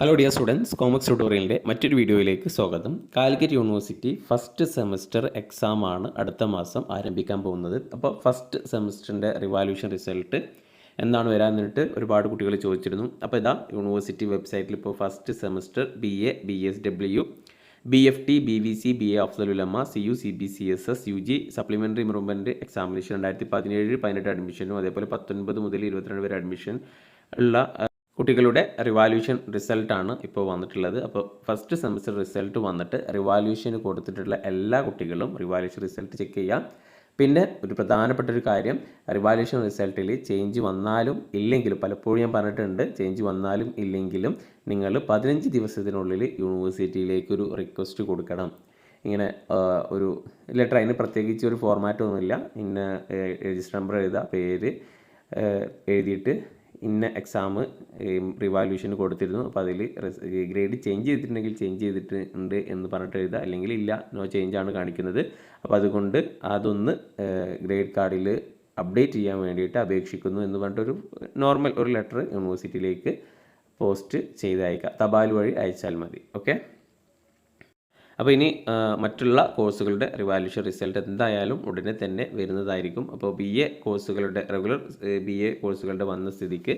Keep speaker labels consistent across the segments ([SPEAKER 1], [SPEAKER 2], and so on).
[SPEAKER 1] Hello dear students, കോമക്സ് ട്യൂട്ടോറിയലിൻ്റെ മറ്റൊരു വീഡിയോയിലേക്ക് സ്വാഗതം. കാലിക്കറ്റ് യൂണിവേഴ്സിറ്റി ഫസ്റ്റ് സെമസ്റ്റർ എക്സാമാണ് അടുത്ത മാസം ആരംഭിക്കാൻ പോകുന്നത്. അപ്പോൾ ഫസ്റ്റ് സെമസ്റ്ററിൻ്റെ റിവാലുവേഷൻ റിസൾട്ട് എന്നാണ് വരാമെന്നിട്ട് ഒരുപാട് കുട്ടികൾ ചോദിച്ചിരുന്നു. അപ്പോൾ ഇതാ യൂണിവേഴ്സിറ്റി വെബ്സൈറ്റിൽ ഇപ്പോൾ first semester BA, BSW, BFT, BVC, BA Afzal Ulama, CU, CBCSS, UG supplementary improvement examination 2017-18 അഡ്മിഷനും അതേപോലെ 19 മുതൽ 22 വരെ അഡ്മിഷൻ ഉള്ള കുട്ടികളുടെ റിവാലുവേഷൻ റിസൾട്ടാണ് ഇപ്പോൾ വന്നിട്ടുള്ളത്. അപ്പോൾ ഫസ്റ്റ് സെമസ്റ്റർ റിസൾട്ട് വന്നിട്ട് റിവാലുവേഷന് കൊടുത്തിട്ടുള്ള എല്ലാ കുട്ടികളും റിവാലുവേഷൻ റിസൾട്ട് ചെക്ക് ചെയ്യാം. പിന്നെ ഒരു പ്രധാനപ്പെട്ട ഒരു കാര്യം, റിവാലുവേഷൻ റിസൾട്ടിൽ ചേഞ്ച് വന്നാലും ഇല്ലെങ്കിലും, പലപ്പോഴും ഞാൻ പറഞ്ഞിട്ടുണ്ട്, ചേഞ്ച് വന്നാലും ഇല്ലെങ്കിലും നിങ്ങൾ 15 ദിവസത്തിനുള്ളിൽ യൂണിവേഴ്സിറ്റിയിലേക്കൊരു റിക്വസ്റ്റ് കൊടുക്കണം. ഇങ്ങനെ ഒരു ലെറ്റർ, അതിന് പ്രത്യേകിച്ച് ഒരു ഫോർമാറ്റൊന്നുമില്ല. ഇന്ന രജിസ്റ്റർ നമ്പർ എഴുതുക, പേര് എഴുതിയിട്ട് ഇന്ന എക്സാം റിവാലുവേഷന് കൊടുത്തിരുന്നു, അപ്പോൾ അതിൽ ഗ്രേഡ് ചേഞ്ച് ചെയ്തിട്ടുണ്ടെങ്കിൽ ചേഞ്ച് ചെയ്തിട്ടുണ്ട് എന്ന് പറഞ്ഞിട്ട് എഴുതുക, അല്ലെങ്കിൽ ഇല്ല, നോ ചേഞ്ചാണ് കാണിക്കുന്നത്. അപ്പോൾ അതുകൊണ്ട് അതൊന്ന് ഗ്രേഡ് കാർഡിൽ അപ്ഡേറ്റ് ചെയ്യാൻ വേണ്ടിയിട്ട് അപേക്ഷിക്കുന്നു എന്ന് പറഞ്ഞിട്ടൊരു നോർമൽ ഒരു ലെറ്റർ യൂണിവേഴ്സിറ്റിയിലേക്ക് പോസ്റ്റ് ചെയ്ത് അയക്കുക. തപാൽ വഴി അയച്ചാൽ മതി. ഓക്കെ. അപ്പോൾ ഇനി മറ്റുള്ള കോഴ്സുകളുടെ റിവാലുവേഷൻ റിസൾട്ട് എന്തായാലും ഉടനെ തന്നെ വരുന്നതായിരിക്കും. അപ്പോൾ BA കോഴ്സുകളുടെ റെഗുലർ BA കോഴ്സുകളുടെ വന്ന സ്ഥിതിക്ക്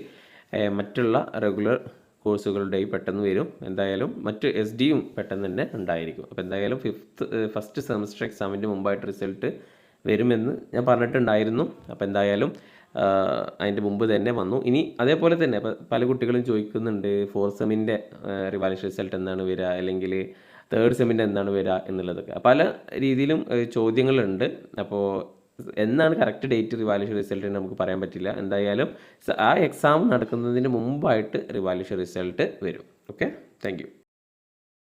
[SPEAKER 1] മറ്റുള്ള റെഗുലർ കോഴ്സുകളുടെയും പെട്ടെന്ന് വരും. എന്തായാലും മറ്റ് SD-യും പെട്ടെന്ന് തന്നെ ഉണ്ടായിരിക്കും. അപ്പോൾ എന്തായാലും ഫസ്റ്റ് സെമസ്റ്റർ എക്സാമിൻ്റെ മുമ്പായിട്ട് റിസൾട്ട് വരുമെന്ന് ഞാൻ പറഞ്ഞിട്ടുണ്ടായിരുന്നു. അപ്പോൾ എന്തായാലും അതിൻ്റെ മുമ്പ് തന്നെ വന്നു. ഇനി അതേപോലെ തന്നെ പല കുട്ടികളും ചോദിക്കുന്നുണ്ട്, 4th സെമ്മിൻ്റെ റിവാലുവേഷൻ റിസൾട്ട് എന്നാണ് വരിക, അല്ലെങ്കിൽ 3rd സെമ്മിൻ്റെ എന്താണ് വരിക എന്നുള്ളതൊക്കെ പല രീതിയിലും ചോദ്യങ്ങളുണ്ട്. അപ്പോൾ എന്നാണ് കറക്റ്റ് ഡേറ്റ് റിവാലുവേഷൻ റിസൾട്ട് നമുക്ക് പറയാൻ പറ്റില്ല. എന്തായാലും ആ എക്സാം നടക്കുന്നതിന് മുമ്പായിട്ട് റിവാലുവേഷൻ റിസൾട്ട് വരും. Okay, thank you.